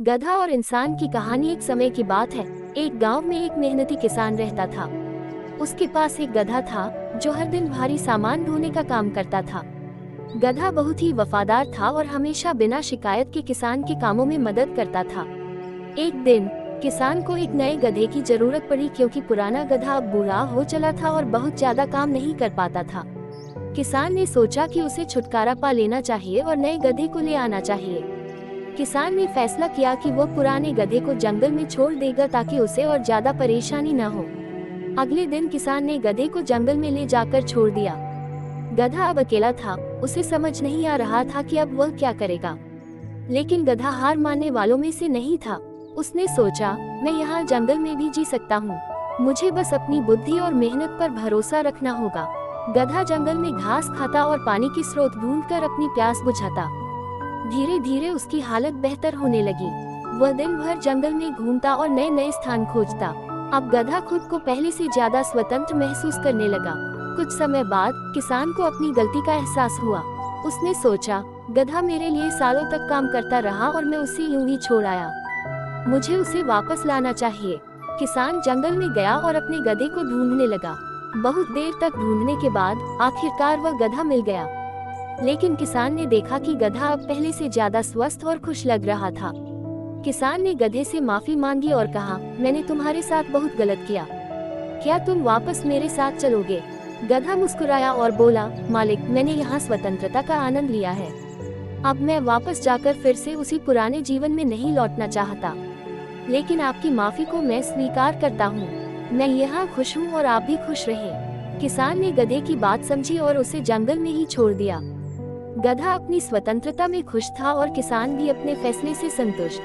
गधा और इंसान की कहानी। एक समय की बात है। एक गांव में एक मेहनती किसान रहता था। उसके पास एक गधा था जो हर दिन भारी सामान ढोने का काम करता था। गधा बहुत ही वफादार था और हमेशा बिना शिकायत के किसान के कामों में मदद करता था। एक दिन किसान को एक नए गधे की जरूरत पड़ी क्योंकि पुराना गधा अब बूढ़ा हो चला था और बहुत ज्यादा काम नहीं कर पाता था। किसान ने सोचा कि उसे छुटकारा पा लेना चाहिए और नए गधे को ले आना चाहिए। किसान ने फैसला किया कि वो पुराने गधे को जंगल में छोड़ देगा ताकि उसे और ज्यादा परेशानी न हो। अगले दिन किसान ने गधे को जंगल में ले जाकर छोड़ दिया। गधा अब अकेला था। उसे समझ नहीं आ रहा था कि अब वह क्या करेगा। लेकिन गधा हार मानने वालों में से नहीं था। उसने सोचा, मैं यहाँ जंगल में भी जी सकता हूँ। मुझे बस अपनी बुद्धि और मेहनत पर भरोसा रखना होगा। गधा जंगल में घास खाता और पानी की स्रोत ढूंढकर अपनी प्यास बुझाता। धीरे धीरे उसकी हालत बेहतर होने लगी। वह दिन भर जंगल में घूमता और नए नए स्थान खोजता। अब गधा खुद को पहले से ज्यादा स्वतंत्र महसूस करने लगा। कुछ समय बाद किसान को अपनी गलती का एहसास हुआ। उसने सोचा, गधा मेरे लिए सालों तक काम करता रहा और मैं उसे यूं ही छोड़ आया। मुझे उसे वापस लाना चाहिए। किसान जंगल में गया और अपने गधे को ढूंढने लगा। बहुत देर तक ढूंढने के बाद आखिरकार वह गधा मिल गया। लेकिन किसान ने देखा कि गधा अब पहले से ज्यादा स्वस्थ और खुश लग रहा था। किसान ने गधे से माफी मांगी और कहा, मैंने तुम्हारे साथ बहुत गलत किया। क्या तुम वापस मेरे साथ चलोगे? गधा मुस्कुराया और बोला, मालिक, मैंने यहाँ स्वतंत्रता का आनंद लिया है। अब मैं वापस जाकर फिर से उसी पुराने जीवन में नहीं लौटना चाहता। लेकिन आपकी माफी को मैं स्वीकार करता हूँ। मैं यहाँ खुश हूँ और आप भी खुश रहे। किसान ने गधे की बात समझी और उसे जंगल में ही छोड़ दिया। गधा अपनी स्वतंत्रता में खुश था और किसान भी अपने फैसले से संतुष्ट।